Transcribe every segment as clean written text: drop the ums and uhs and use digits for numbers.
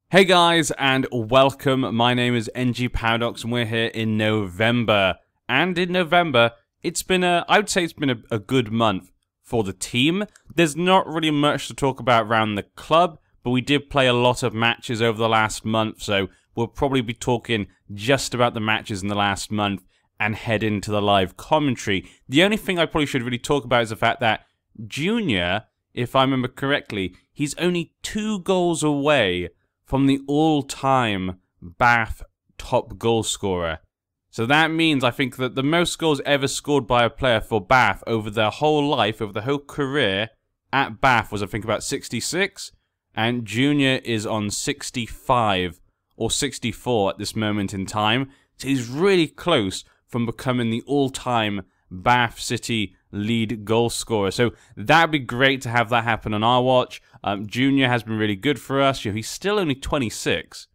Hey guys, and welcome. My name is NG Paradox, and we're here in November. And in November, I would say it's been a good month for the team. There's not really much to talk about around the club, but we did play a lot of matches over the last month, so we'll probably be talking just about the matches in the last month and head into the live commentary. The only thing I probably should really talk about is the fact that Junior, if I remember correctly, he's only 2 goals away from the all-time Bath top goal scorer. So that means I think that the most goals ever scored by a player for Bath over their whole life, over the whole career at Bath was I think about 66, and Junior is on 65 or 64 at this moment in time. So he's really close from becoming the all-time Bath City lead goal scorer. So that'd be great to have that happen on our watch. Junior has been really good for us. He's still only 26,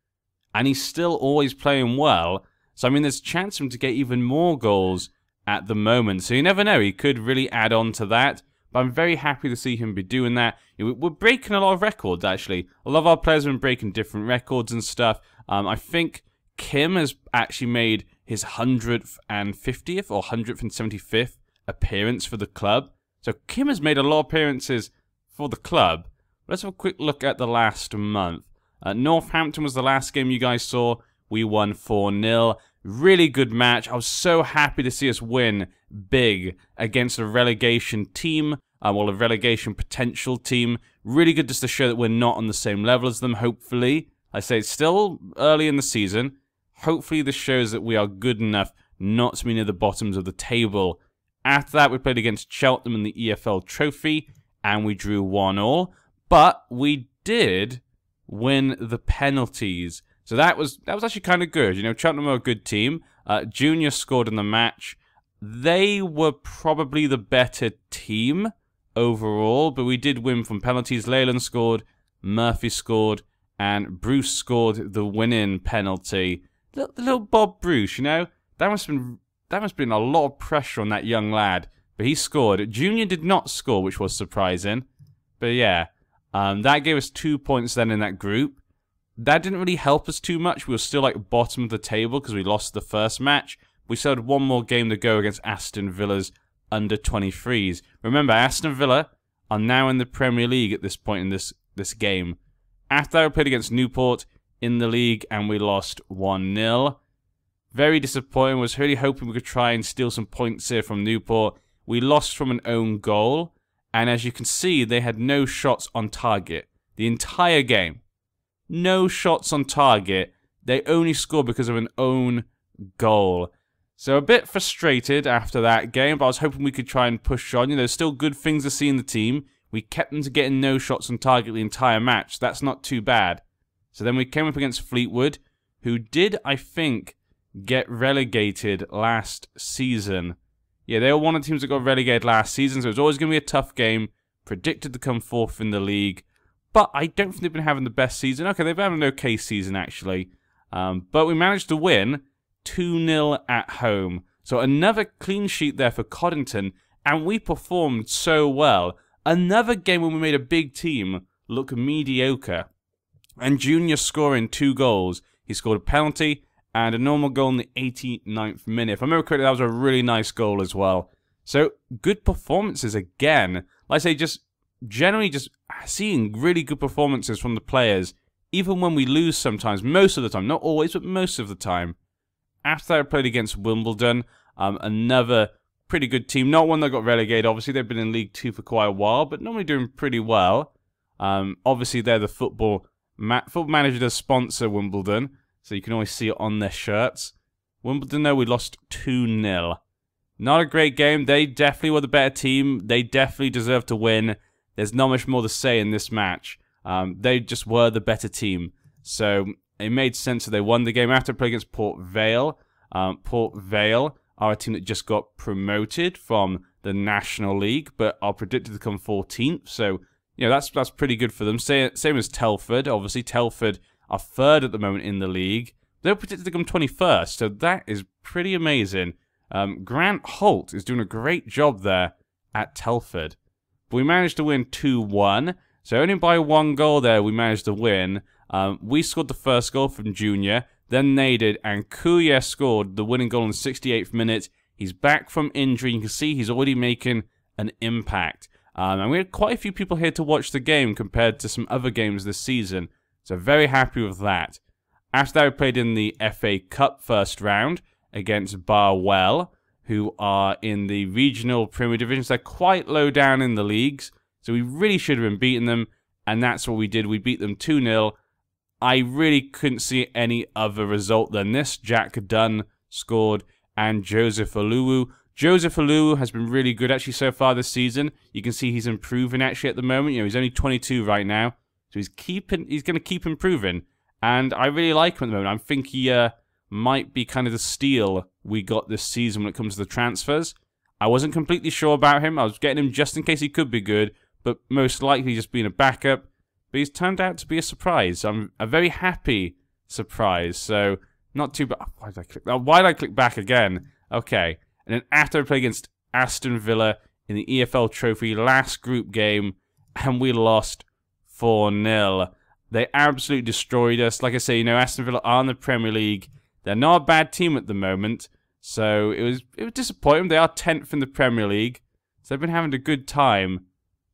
and he's still always playing well. So I mean, there's a chance for him to get even more goals at the moment. So you never know; he could really add on to that. But I'm very happy to see him be doing that. We're breaking a lot of records, actually. A lot of our players have been breaking different records and stuff. I think Kim has actually made his 150th or 175th appearance for the club. So Kim has made a lot of appearances for the club. Let's have a quick look at the last month. Northampton was the last game you guys saw. We won 4-0. Really good match. I was so happy to see us win big against a relegation team. Well, a relegation potential team. Really good just to show that we're not on the same level as them, hopefully. I say it's still early in the season. Hopefully this shows that we are good enough not to be near the bottoms of the table. After that, we played against Cheltenham in the EFL Trophy, and we drew 1-1. But we did win the penalties. So that was actually kind of good. You know, Cheltenham are a good team. Junior scored in the match. They were probably the better team overall, but we did win from penalties. Leyland scored, Murphy scored, and Bruce scored the winning penalty. The little Bob Bruce, you know, that must have been a lot of pressure on that young lad. But he scored. Junior did not score, which was surprising. But yeah, that gave us 2 points then in that group. That didn't really help us too much. We were still like bottom of the table because we lost the first match. We still had one more game to go against Aston Villa's under 23s. Remember, Aston Villa are now in the Premier League at this point in this game. After that, we played against Newport in the league and we lost 1-0. Very disappointing. Was really hoping we could try and steal some points here from Newport. We lost from an own goal. And as you can see, they had no shots on target the entire game. No shots on target. They only scored because of an own goal. So a bit frustrated after that game, but I was hoping we could try and push on. You know, there's still good things to see in the team. We kept them to getting no shots on target the entire match. That's not too bad. So then we came up against Fleetwood, who did, I think, get relegated last season. Yeah, they were one of the teams that got relegated last season, so it was always going to be a tough game. Predicted to come fourth in the league. But I don't think they've been having the best season. Okay, they've had an okay season, actually. But we managed to win 2-0 at home. So another clean sheet there for Coddington. And we performed so well. Another game when we made a big team look mediocre. And Junior scoring 2 goals. He scored a penalty and a normal goal in the 89th minute. If I remember correctly, that was a really nice goal as well. So, good performances again. Like I say, just generally just seeing really good performances from the players, even when we lose sometimes, most of the time. Not always, but most of the time. After that, I played against Wimbledon, another pretty good team. Not one that got relegated, obviously. They've been in League 2 for quite a while, but normally doing pretty well. Obviously, they're the Football Manager does sponsor Wimbledon, so you can always see it on their shirts. Wimbledon, though, we lost 2-0. Not a great game. They definitely were the better team. They definitely deserve to win. There's not much more to say in this match. They just were the better team. So it made sense that they won the game. After playing against Port Vale. Port Vale are a team that just got promoted from the National League, but are predicted to come 14th. So, you know, that's pretty good for them. Same as Telford. Obviously, Telford are 3rd at the moment in the league. They're predicted to come 21st, so that is pretty amazing. Grant Holt is doing a great job there at Telford. But we managed to win 2-1, so only by 1 goal there we managed to win. We scored the first goal from Junior, then they did, and Kuya scored the winning goal in the 68th minute. He's back from injury. You can see he's already making an impact. And we had quite a few people here to watch the game compared to some other games this season. So very happy with that. After that, we played in the FA Cup first round against Barwell, who are in the regional Premier Divisions. They're quite low down in the leagues, so we really should have been beating them, and that's what we did. We beat them 2-0. I really couldn't see any other result than this. Jack Dunn scored, and Joseph Oluwu. Joseph Oluwu has been really good actually so far this season. You can see he's improving actually at the moment. You know, he's only 22 right now, so he's going to keep improving, and I really like him at the moment. I think he might be kind of the steal we got this season when it comes to the transfers. I wasn't completely sure about him. I was getting him just in case he could be good, but most likely just being a backup. But he's turned out to be a surprise. I'm a very happy surprise. So, not too bad. Why did I click? Why did I click back again? Okay. And then after I played against Aston Villa in the EFL Trophy last group game, and we lost 4-0. They absolutely destroyed us. Like I say, you know, Aston Villa are in the Premier League. They're not a bad team at the moment. So, it was disappointing. They are 10th in the Premier League. So, they've been having a good time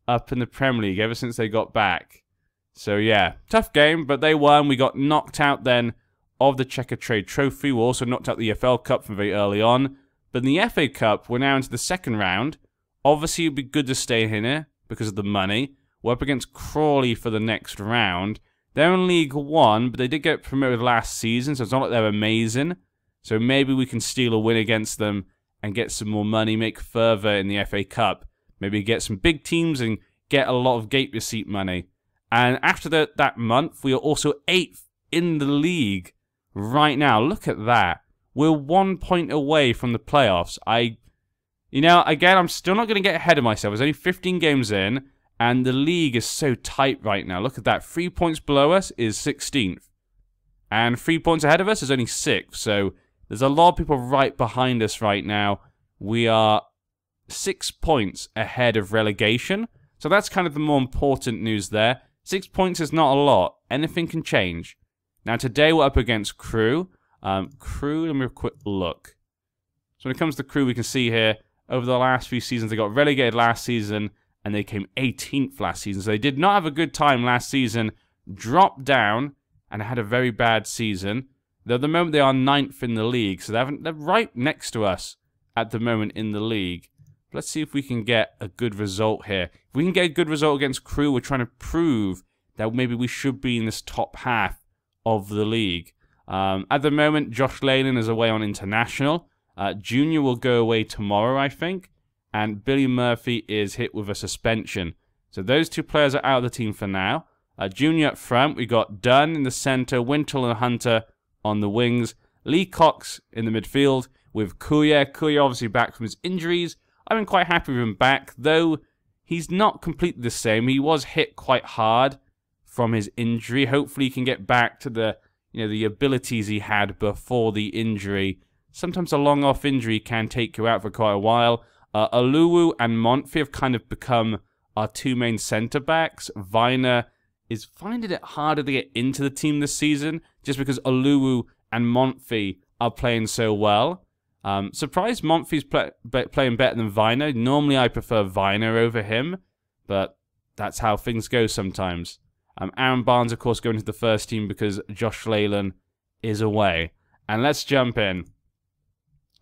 up in the Premier League ever since they got back. So yeah, tough game, but they won. We got knocked out then of the Checker Trade Trophy. We also knocked out the EFL Cup from very early on. But in the FA Cup, we're now into the second round. Obviously, it would be good to stay in here because of the money. We're up against Crawley for the next round. They're in League 1, but they did get promoted last season, so it's not like they're amazing. So maybe we can steal a win against them and get some more money, make further in the FA Cup. Maybe get some big teams and get a lot of gate receipt money. And after that month, we are also 8th in the league right now. Look at that. We're 1 point away from the playoffs. You know, again, I'm still not going to get ahead of myself. There's only 15 games in, and the league is so tight right now. Look at that. 3 points below us is 16th. And 3 points ahead of us is only 6th. So there's a lot of people right behind us right now. We are 6 points ahead of relegation. So that's kind of the more important news there. 6 points is not a lot. Anything can change. Now today we're up against Crew. Crew, let me have a quick look. So when it comes to Crew, we can see here, over the last few seasons, they got relegated last season, and they came 18th last season. So they did not have a good time last season, dropped down, and had a very bad season. Though at the moment they are 9th in the league, so they're right next to us at the moment in the league. Let's see if we can get a good result here. If we can get a good result against Crew, we're trying to prove that maybe we should be in this top half of the league. At the moment, Josh Leyland is away on international. Junior will go away tomorrow, I think. And Billy Murphy is hit with a suspension. So those two players are out of the team for now. Junior up front, we got Dunn in the centre, Wintle and Hunter on the wings. Lee Cox in the midfield with Kuya. Kuya obviously back from his injuries. I've been quite happy with him back, though he's not completely the same. He was hit quite hard from his injury. Hopefully he can get back to the abilities he had before the injury. Sometimes a long off injury can take you out for quite a while. Oluwu and Monfy have kind of become our two main centre-backs. Viner is finding it harder to get into the team this season just because Oluwu and Monfy are playing so well. Surprised Monfy's playing better than Viner. Normally I prefer Viner over him, but that's how things go sometimes. Aaron Barnes, of course, going to the first team because Josh Leyland is away. And let's jump in.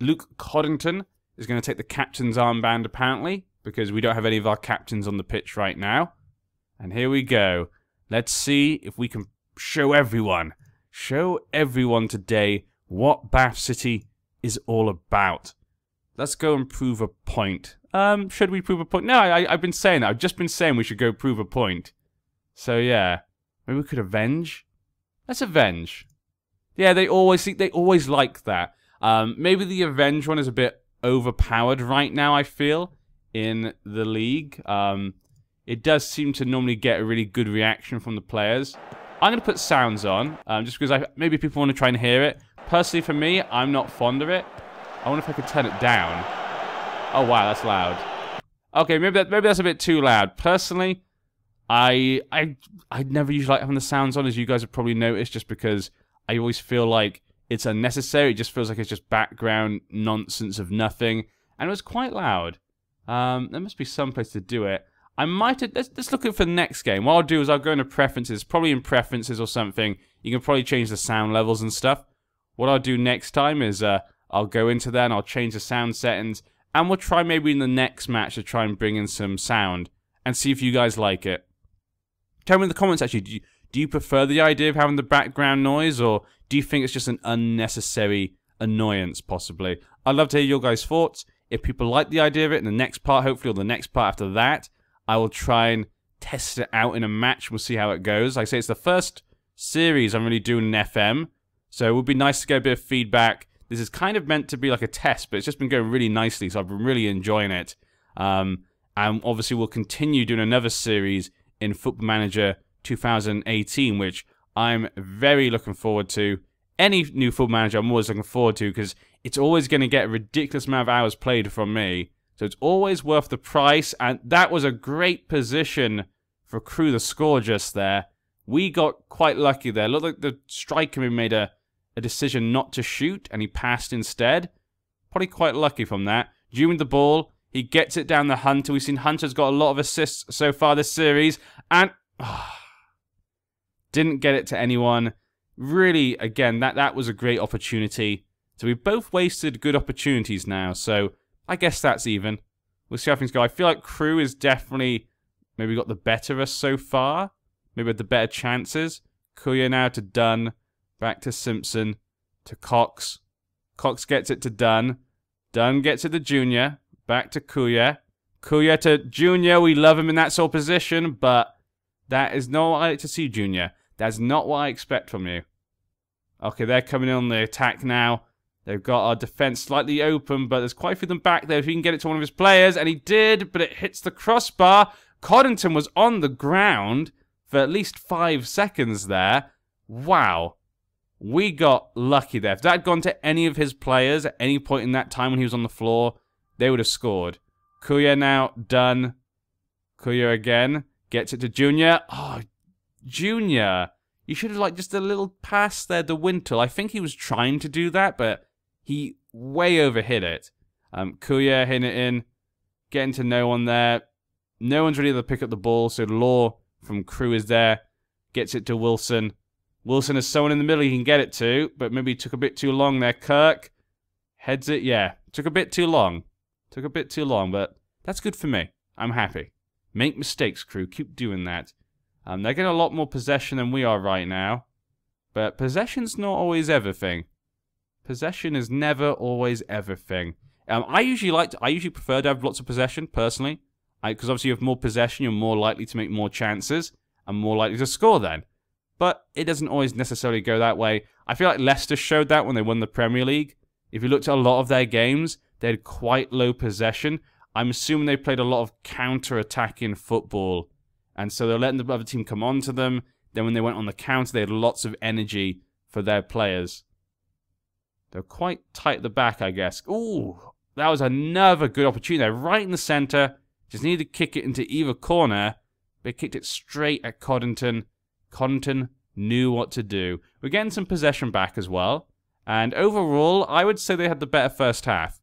Luke Coddington is going to take the captain's armband, apparently, because we don't have any of our captains on the pitch right now. And here we go. Let's see if we can show everyone today what Bath City is all about. Let's go and prove a point. Should we prove a point? No, I've been saying that. I've just been saying we should go prove a point. So yeah, maybe we could avenge. Let's avenge. Yeah, they always like that. Maybe the avenge one is a bit overpowered right now, I feel, in the league. It does seem to normally get a really good reaction from the players. I'm going to put sounds on, just because maybe people want to try and hear it. Personally, for me, I'm not fond of it. I wonder if I could turn it down. Oh, wow, that's loud. Okay, maybe that's a bit too loud. Personally, I never usually like having the sounds on, as you guys have probably noticed, just because I always feel like it's unnecessary. It just feels like it's just background nonsense of nothing, and it was quite loud. There must be some place to do it. I might have, let's look for the next game. What I'll do is I'll go into preferences, probably in preferences or something. You can probably change the sound levels and stuff. What I'll do next time is I'll go into there and I'll change the sound settings, and we'll try maybe in the next match to try and bring in some sound and see if you guys like it. Tell me in the comments actually, do you prefer the idea of having the background noise, or do you think it's just an unnecessary annoyance possibly? I'd love to hear your guys' thoughts. If people like the idea of it in the next part, hopefully, or the next part after that, I will try and test it out in a match. We'll see how it goes. Like I say, it's the first series I'm really doing in FM, so it would be nice to get a bit of feedback. This is kind of meant to be like a test, but it's just been going really nicely, so I've been really enjoying it. And obviously, we'll continue doing another series in Football Manager 2018, which I'm very looking forward to. Any new Football Manager I'm always looking forward to, because it's always going to get a ridiculous amount of hours played from me. So it's always worth the price, and that was a great position for Crew to score just there. We got quite lucky there. Looked like the striker made a decision not to shoot, and he passed instead. Probably quite lucky from that. June with the ball. He gets it down the Hunter. We've seen Hunter's got a lot of assists so far this series, and didn't get it to anyone. Really, again, that was a great opportunity. So we both wasted good opportunities now, so I guess that's even. We'll see how things go. I feel like Crew is definitely maybe got the better of us so far. Maybe had the better chances. Kuya now to Dunn. Back to Simpson. To Cox. Cox gets it to Dunn. Dunn gets it to Junior. Back to Kuya. Kuya to Junior. We love him in that sort of position, but that is not what I like to see, Junior. That's not what I expect from you. Okay, they're coming in on the attack now. They've got our defense slightly open, but there's quite a few of them back there. If he can get it to one of his players, and he did, but it hits the crossbar. Coddington was on the ground for at least 5 seconds there. Wow. We got lucky there. If that had gone to any of his players at any point in that time when he was on the floor, they would have scored. Kuya now done. Kuya again. Gets it to Junior. Oh, Junior. You should have, like, just a little pass there to Wintle. I think he was trying to do that, but he way overhit it. Kuya hitting it in. Getting to no one there. No one's really able to pick up the ball, so Law from Crew is there. Gets it to Wilson. Wilson has someone in the middle he can get it to, but maybe took a bit too long there. Kirk heads it. Yeah, took a bit too long. Took a bit too long, but that's good for me. I'm happy. Make mistakes, Crew. Keep doing that. They're getting a lot more possession than we are right now. But possession's not always everything. Possession is never always everything. I usually prefer to have lots of possession, personally. Because obviously you have more possession, you're more likely to make more chances, and more likely to score then. But it doesn't always necessarily go that way. I feel like Leicester showed that when they won the Premier League. If you looked at a lot of their games, they had quite low possession. I'm assuming they played a lot of counter-attacking football. And so they're letting the other team come on to them. Then when they went on the counter, they had lots of energy for their players. They're quite tight at the back, I guess. Ooh, that was another good opportunity there. Right in the centre. Just needed to kick it into either corner. They kicked it straight at Coddington. Coddington knew what to do. We're getting some possession back as well. And overall, I would say they had the better first half.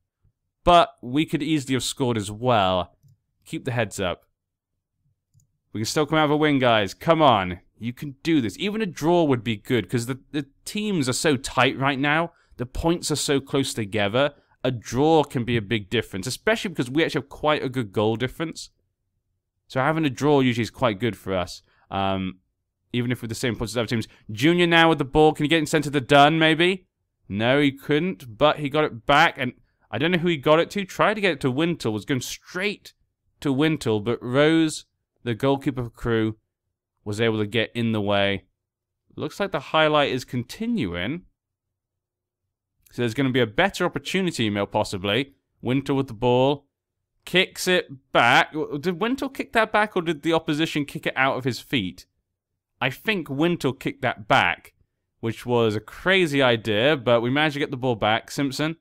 But we could easily have scored as well. Keep the heads up. We can still come out of a win, guys. Come on. You can do this. Even a draw would be good, because the teams are so tight right now. The points are so close together. A draw can be a big difference, especially because we actually have quite a good goal difference. So having a draw usually is quite good for us. Even if we're the same points as other teams. Junior now with the ball. Can he get in centre to Dunn, maybe? No, he couldn't, but he got it back, and I don't know who he got it to. Tried to get it to Wintle. Was going straight to Wintle, but Rose, the goalkeeper for Crew, was able to get in the way. Looks like the highlight is continuing. So there's going to be a better opportunity, possibly. Wintle with the ball. Kicks it back. Did Wintle kick that back, or did the opposition kick it out of his feet? I think Wintle kicked that back, which was a crazy idea, but we managed to get the ball back. Simpson.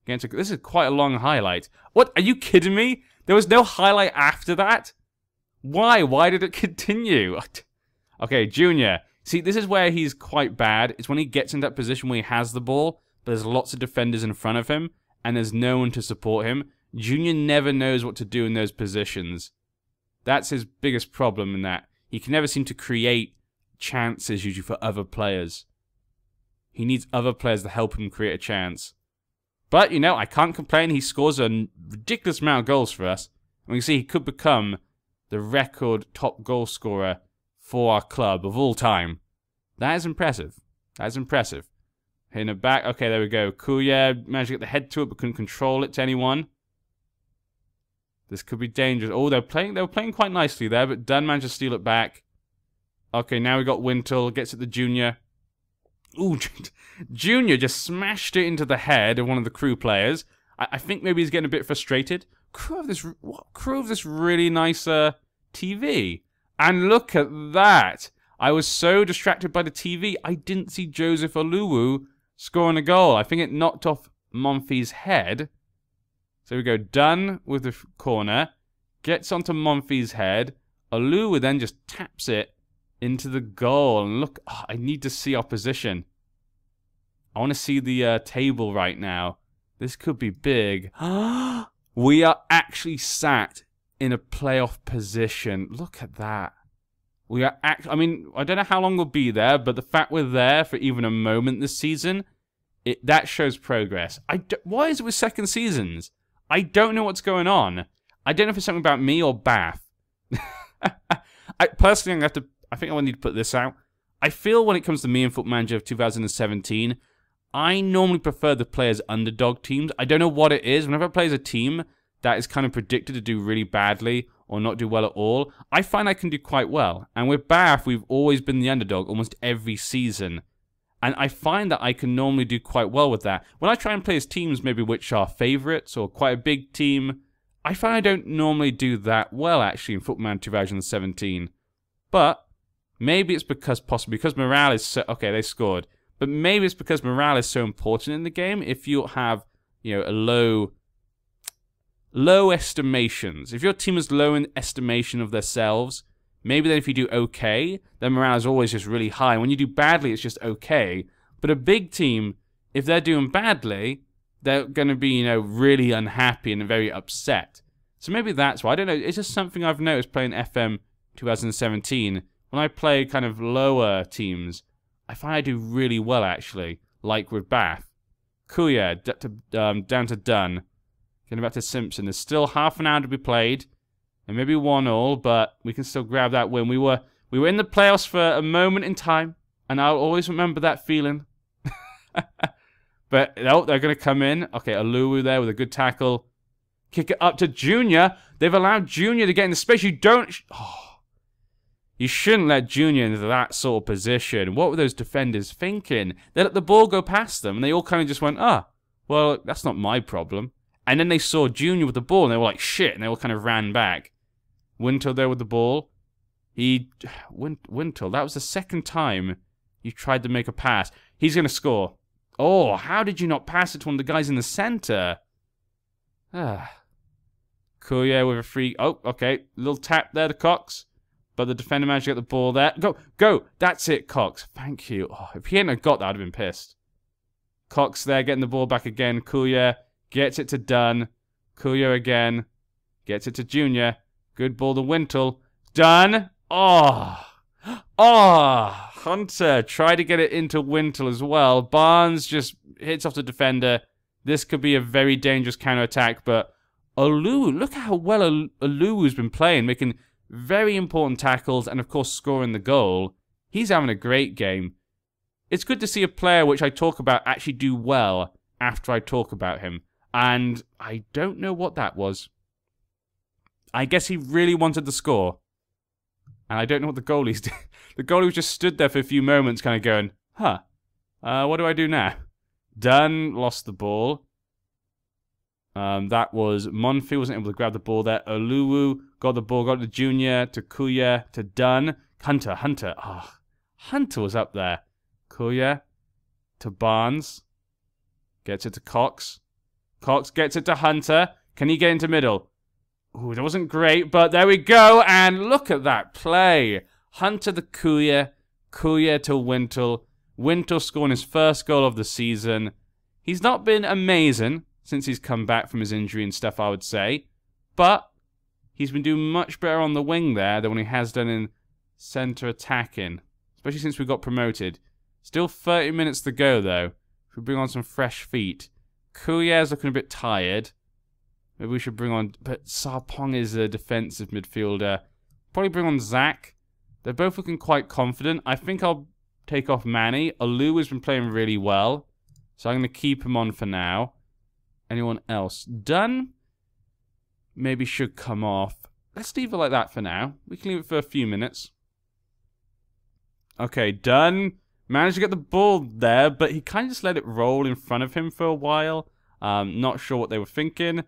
This is quite a long highlight. What? Are you kidding me? There was no highlight after that? Why? Why did it continue? Okay, Junior. See, this is where he's quite bad. It's when he gets in that position where he has the ball, but there's lots of defenders in front of him, and there's no one to support him. Junior never knows what to do in those positions. That's his biggest problem in that. He can never seem to create chances usually for other players. He needs other players to help him create a chance. But, you know, I can't complain. He scores a ridiculous amount of goals for us. And we can see he could become the record top goal scorer for our club of all time. That is impressive. That is impressive. Hitting it back. Okay, there we go. Kuya managed to get the head to it, but couldn't control it to anyone. This could be dangerous. Oh, they were playing quite nicely there, but Dunn managed to steal it back. Okay, now we got Wintle. Gets it to Junior. Ooh, Junior just smashed it into the head of one of the crew players. I think maybe he's getting a bit frustrated. Crew of this really nice TV. And look at that. I was so distracted by the TV, I didn't see Joseph Oluwu scoring a goal. I think it knocked off Monfils' head. So we go Dunn with the corner. Gets onto Monfils' head. Oluwu then just taps it into the goal. And look, oh, I need to see our position. I want to see the table right now. This could be big. We are actually sat in a playoff position. Look at that. We are I mean, I don't know how long we'll be there, but the fact we're there for even a moment this season, that shows progress. Why is it with second seasons? I don't know what's going on. I don't know if it's something about me or Bath. Personally, I think I need to put this out. I feel when it comes to me and Foot Manager of 2017, I normally prefer the players underdog teams. I don't know what it is. Whenever I play as a team that is kind of predicted to do really badly or not do well at all, I find I can do quite well. And with Bath, we've always been the underdog almost every season. And I find that I can normally do quite well with that. When I try and play as teams maybe which are favourites or quite a big team, I find I don't normally do that well actually in Footman 2017. But maybe it's possibly because morale is so... Okay, they scored. But maybe it's because morale is so important in the game. If you have, you know, a low estimations. If your team is low in estimation of themselves, maybe then if you do okay, then morale is always just really high. When you do badly, it's just okay. But a big team, if they're doing badly, they're going to be, you know, really unhappy and very upset. So maybe that's why. I don't know. It's just something I've noticed playing FM 2017. When I play kind of lower teams, I find I do really well, actually. Like with Bath. Kuya, down to Dunn. Getting back to Simpson. There's still half an hour to be played. And maybe 1-1, but we can still grab that win. We were in the playoffs for a moment in time. And I'll always remember that feeling. But, oh, they're going to come in. Okay, Oluwu there with a good tackle. Kick it up to Junior. They've allowed Junior to get in the space. You don't... Oh. You shouldn't let Junior into that sort of position. What were those defenders thinking? They let the ball go past them, and they all kind of just went, well, that's not my problem. And then they saw Junior with the ball, and they were like, shit, and they all kind of ran back. Wintle there with the ball. Wintle, that was the second time you tried to make a pass. He's going to score. Oh, how did you not pass it to one of the guys in the center? Kuya with a free... Oh, okay. Little tap there to Cox. But the defender managed to get the ball there. Go! That's it, Cox. Thank you. Oh, if he hadn't have got that, I'd have been pissed. Cox there, getting the ball back again. Kuya gets it to Dunn. Kuya again. Gets it to Junior. Good ball to Wintle. Dunn! Oh! Hunter tried to get it into Wintle as well. Barnes just hits off the defender. This could be a very dangerous counter-attack, but Oluwu, look how well Oluwu's been playing, making very important tackles, and of course scoring the goal. He's having a great game. It's good to see a player which I talk about actually do well after I talk about him. And I don't know what that was. I guess he really wanted the score. And I don't know what the goalie's did. The goalie just stood there for a few moments kind of going, what do I do now? Dunn lost the ball. That was Monfils wasn't able to grab the ball there. Oluwu got the ball, got to Junior, to Kuya, to Dunn. Hunter. Oh, Hunter was up there. Kuya to Barnes. Gets it to Cox. Cox gets it to Hunter. Can he get into middle? Ooh, that wasn't great, but there we go. And look at that play. Hunter the Kuya. Kuya to Wintle. Wintle scoring his first goal of the season. He's not been amazing since he's come back from his injury and stuff, I would say. But he's been doing much better on the wing there than when he has done in centre attacking. Especially since we got promoted. Still 30 minutes to go, though. If we bring on some fresh feet. Kuya's looking a bit tired. Maybe we should bring on... But Sarpong is a defensive midfielder. Probably bring on Zach. They're both looking quite confident. I think I'll take off Manny. Alu has been playing really well. So I'm going to keep him on for now. Anyone else? Dunn? Maybe should come off. Let's leave it like that for now. We can leave it for a few minutes. Okay, Dunn managed to get the ball there, but he kind of just let it roll in front of him for a while. Not sure what they were thinking.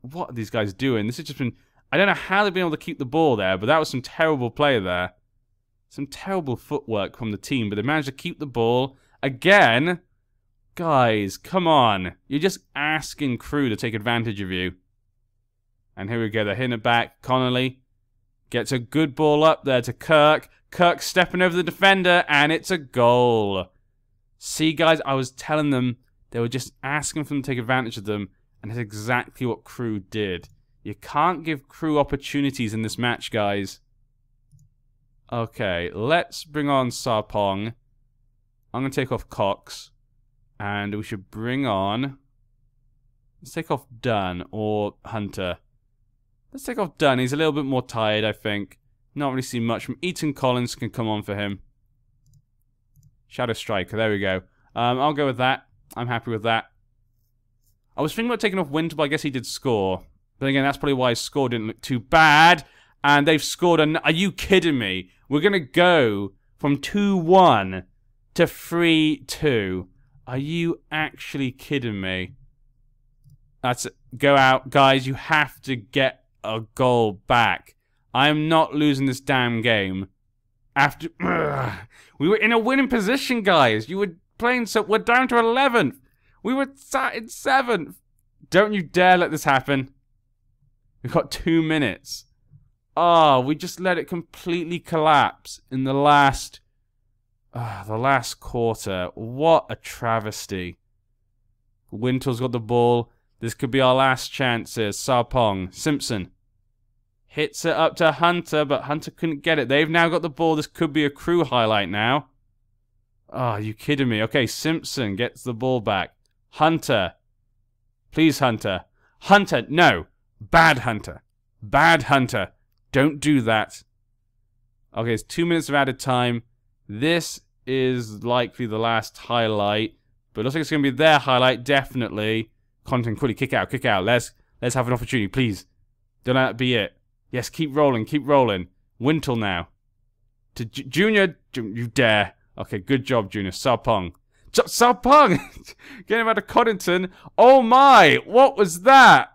What are these guys doing? This has just been... I don't know how they've been able to keep the ball there, but that was some terrible play there. Some terrible footwork from the team, but they managed to keep the ball. Again, guys, come on. You're just asking Crew to take advantage of you. And here we go, they're hitting it back. Connolly gets a good ball up there to Kirk. Kirk stepping over the defender, and it's a goal. See, guys, I was telling them they were just asking for them to take advantage of them, and that's exactly what Crew did. You can't give Crew opportunities in this match, guys. Okay, let's bring on Sarpong. I'm going to take off Cox. And we should bring on... Let's take off Dunn or Hunter. Let's take off Dunn. He's a little bit more tired, I think. Not really seen much from Eaton. Collins can come on for him. Shadow Striker, there we go. I'll go with that. I'm happy with that. I was thinking about taking off Winter, but I guess he did score. But again, that's probably why his score didn't look too bad. And they've scored Are you kidding me? We're going to go from 2-1 to 3-2. Are you actually kidding me? That's it. Go out. Guys, you have to get a goal back. I am not losing this damn game. After... We were in a winning position, guys. You were playing so... We're down to 11th. We were sat in 7th. Don't you dare let this happen. We've got 2 minutes. Oh, we just let it completely collapse in the last quarter. What a travesty. Wintle's got the ball. This could be our last chance here. Sarpong. Simpson. Hits it up to Hunter, but Hunter couldn't get it. They've now got the ball. This could be a Crew highlight now. Oh, are you kidding me? Okay, Simpson gets the ball back. Hunter. Please, Hunter. Hunter, no. Bad Hunter. Bad Hunter. Don't do that. Okay, it's 2 minutes of added time. This is likely the last highlight. But it looks like it's going to be their highlight, definitely. Content, quickly, kick out, kick out. Let's have an opportunity, please. Don't let that be it. Yes, keep rolling, keep rolling. Wintle now. To Junior, you dare. Okay, good job, Junior. Sarpong. Sarpong! Getting him out of Coddington. Oh my, what was that?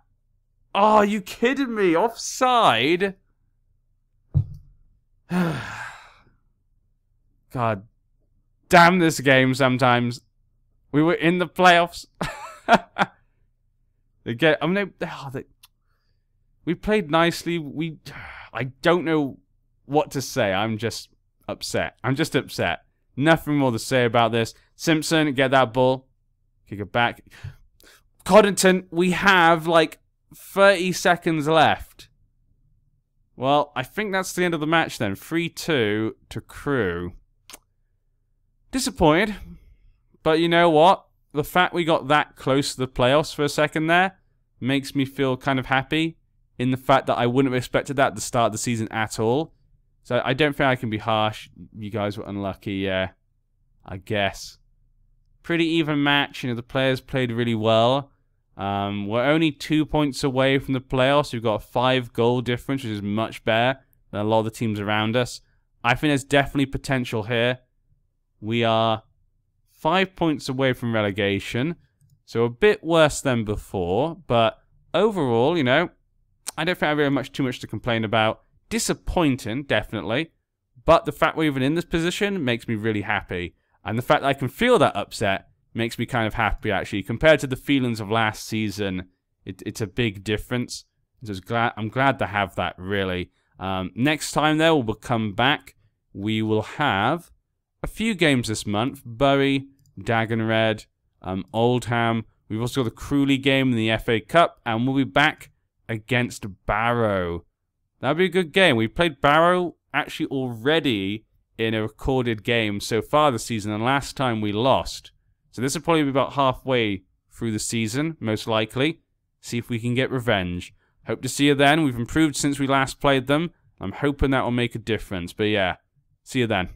Oh, are you kidding me? Offside? God damn this game sometimes. We were in the playoffs. We played nicely. I don't know what to say. I'm just upset. Nothing more to say about this. Simpson, get that ball. Kick it back. Coddington, we have like 30 seconds left. Well, I think that's the end of the match then. 3-2 to Crew. Disappointed. But you know what? The fact we got that close to the playoffs for a second there makes me feel kind of happy in the fact that I wouldn't have expected that at the start of the season at all. So I don't think I can be harsh. You guys were unlucky, yeah. I guess. Pretty even match. You know, the players played really well. We're only 2 points away from the playoffs. We've got a 5-goal difference, which is much better than a lot of the teams around us. I think there's definitely potential here. We are 5 points away from relegation, so a bit worse than before. But overall, you know, I don't think I really have too much to complain about. Disappointing, definitely. But the fact we're even in this position makes me really happy. And the fact that I can feel that upset makes me kind of happy, actually. Compared to the feelings of last season, it's a big difference. So I'm glad to have that, really. Next time, though, we'll come back. We will have a few games this month. Bury, Dagenred, Oldham. We've also got the Crawley game in the FA Cup. And we'll be back against Barrow. That'll be a good game. We played Barrow actually already in a recorded game so far this season. And last time we lost. So this will probably be about halfway through the season, most likely. See if we can get revenge. Hope to see you then. We've improved since we last played them. I'm hoping that will make a difference. But yeah, see you then.